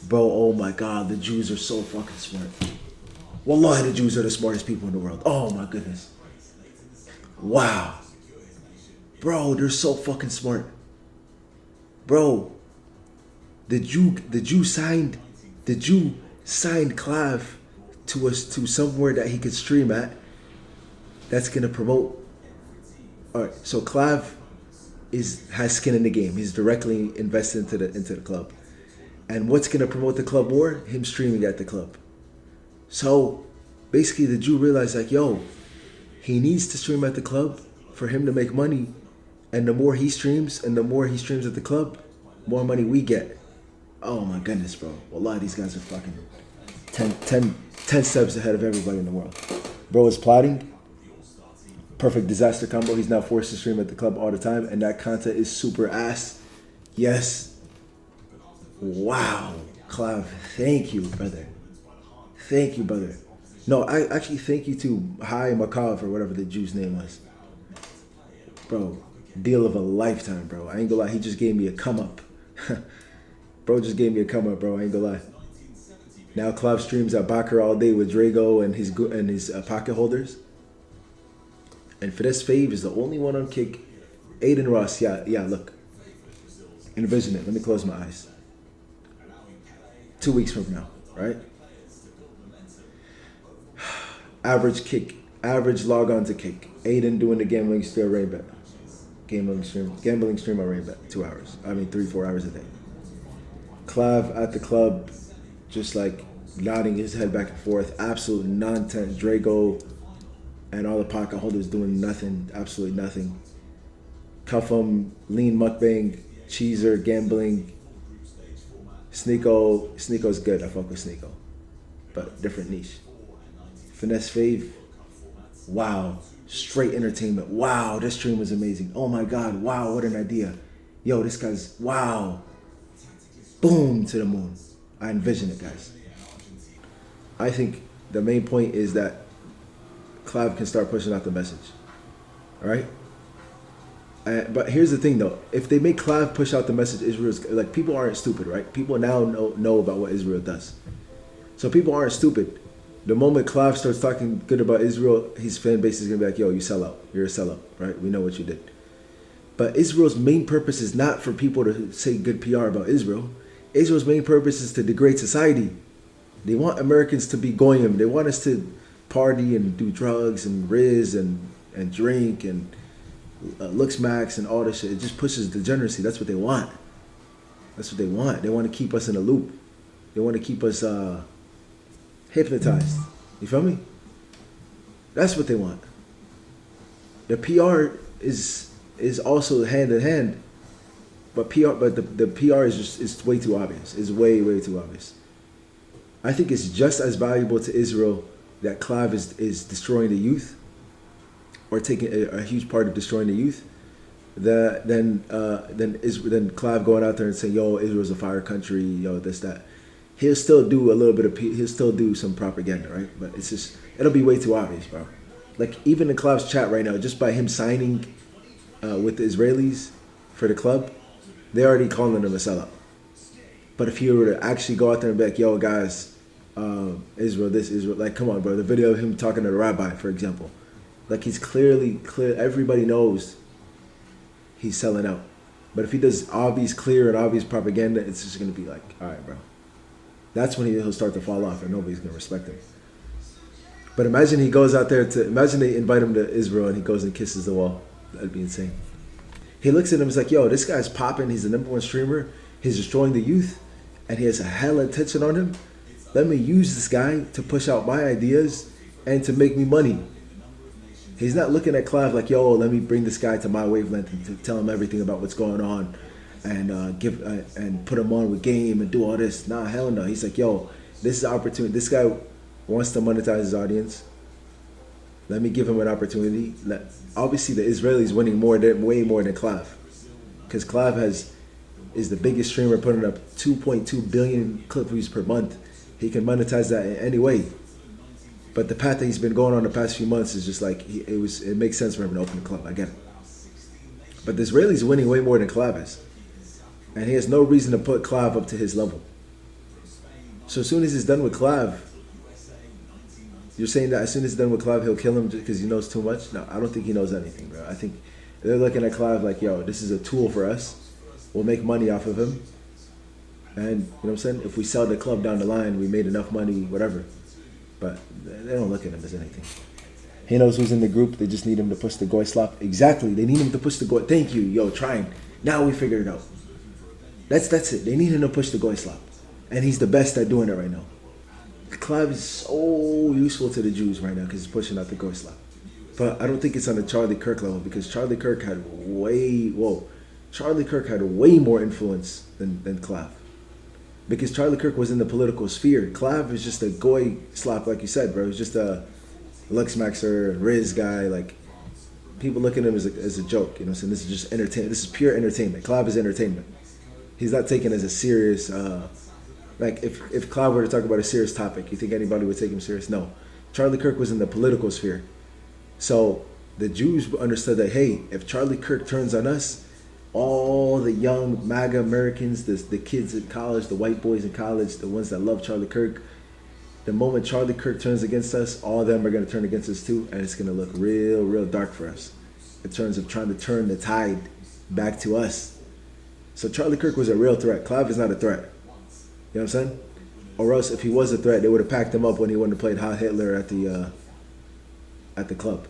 Bro, oh my God, the Jews are so fucking smart. Wallahi, the Jews are the smartest people in the world. Oh my goodness. Wow. Bro, they're so fucking smart. Bro, the Jew signed Clav to us to somewhere that he could stream at that's gonna promote. Alright, so Clav has skin in the game. He's directly invested into the club. And what's gonna promote the club more? Him streaming at the club. So basically the Jew realized like, yo, he needs to stream at the club for him to make money. And the more he streams and the more he streams at the club, more money we get. Oh my goodness, bro. Well, a lot of these guys are fucking 10 steps ahead of everybody in the world. Bro is plotting. Perfect disaster combo. He's now forced to stream at the club all the time. And that content is super ass. Yes. Wow. Clav, thank you, brother. Thank you, brother. No, I actually thank you to Hi Makav or whatever the Jew's name was. Bro, deal of a lifetime, bro. I ain't gonna lie, he just gave me a come up. Bro just gave me a come up, bro. I ain't gonna lie. Now Clav streams at Bakr all day with Drago and his pocket holders. And FinesseFave is the only one on Kick. Aiden Ross, yeah, look. Envision it. Let me close my eyes. 2 weeks from now, right? Average log on to Kick. Aiden doing the gambling stream rain bet. Gambling stream on rain bet. 2 hours. 3-4 hours a day. Clav at the club, just like nodding his head back and forth. Absolute nonsense. Drago and all the pocket holders doing nothing. Absolutely nothing. Cuff'em, lean mukbang, cheeser, gambling. Sneeko's good. I fuck with Sneeko. But different niche. FinesseFave. Wow. Straight entertainment. Wow, this stream was amazing. Oh my God. Wow, what an idea. Yo, this guy's, wow. Boom, to the moon. I envision it, guys. I think the main point is that Clav can start pushing out the message. All right? But here's the thing, though. If they make Clav push out the message, Israel's, like, people aren't stupid, right? People now know about what Israel does. So people aren't stupid. The moment Clav starts talking good about Israel, his fan base is going to be like, yo, you sell out. You're a sellout, right? We know what you did. But Israel's main purpose is not for people to say good PR about Israel. Israel's main purpose is to degrade society. They want Americans to be goyim. They want us to party and do drugs and rizz and drink and looks max and all this shit. It just pushes degeneracy. That's what they want. That's what they want. They want to keep us in a loop. They want to keep us hypnotized. You feel me? That's what they want. The PR is also hand in hand, but the PR is way too obvious. It's way too obvious. I think it's just as valuable to Israel that Clav is destroying the youth, or taking a huge part of destroying the youth, than Clav going out there and saying, yo, Israel's a fire country, yo, this, that. He'll still do a little bit of, he'll still do some propaganda, right? But it's just, it'll be way too obvious, bro. Like, even in Clav's chat right now, just by him signing with the Israelis for the club, they're already calling him a sellout. But if he were to actually go out there and be like, yo, guys, Israel, this, Israel, like, come on, bro. The video of him talking to the rabbi, for example. Like, he's clear, everybody knows he's selling out. But if he does clear and obvious propaganda, it's just going to be like, all right, bro. That's when he'll start to fall off and nobody's going to respect him. But imagine he goes out there imagine they invite him to Israel and he goes and kisses the wall. That'd be insane. He looks at him and is like, yo, this guy's popping. He's the #1 streamer. He's destroying the youth and he has a hell of attention on him. Let me use this guy to push out my ideas and to make me money. He's not looking at Clav like, yo, let me bring this guy to my wavelength and to tell him everything about what's going on and and put him on with game and do all this. Nah, hell no. He's like, yo, this is an opportunity. This guy wants to monetize his audience. Let me give him an opportunity. Obviously, the Israelis winning way more than Clav, because Clav is the biggest streamer, putting up 2.2 billion clip views per month. He can monetize that in any way. But the path that he's been going on the past few months is just like, it makes sense for him to open the club. I get it. But the Israeli's winning way more than Clav is. And he has no reason to put Clav up to his level. So as soon as he's done with Clav, you're saying that as soon as he's done with Clav, he'll kill him because he knows too much? No, I don't think he knows anything, bro. I think they're looking at Clav like, yo, this is a tool for us. We'll make money off of him. And, you know what I'm saying? If we sell the club down the line, we made enough money, whatever. But they don't look at him as anything. He knows who's in the group. They just need him to push the goy slop. Exactly. They need him to push the goy. Thank you. Yo, trying. Now we figured it out. That's it. They need him to push the goy slop. And he's the best at doing it right now. Clav is so useful to the Jews right now because he's pushing out the goy slop. But I don't think it's on the Charlie Kirk level because Charlie Kirk had way more influence than Clav. Because Charlie Kirk was in the political sphere. Clav is just a goy slop, like you said, bro. He's just a Lux Maxer, Riz guy. Like, people look at him as a joke. You know what I'm saying? This is just entertainment. This is pure entertainment. Clav is entertainment. He's not taken as a serious, like, if Clav were to talk about a serious topic, you think anybody would take him serious? No. Charlie Kirk was in the political sphere. So the Jews understood that, hey, if Charlie Kirk turns on us, all the young MAGA Americans, the kids in college, the white boys in college, the ones that love Charlie Kirk, the moment Charlie Kirk turns against us, all of them are going to turn against us too, and it's going to look real, real dark for us in terms of trying to turn the tide back to us. So Charlie Kirk was a real threat. Clav is not a threat. You know what I'm saying? Or else, if he was a threat, they would have packed him up when he went and played Hot Hitler at the club.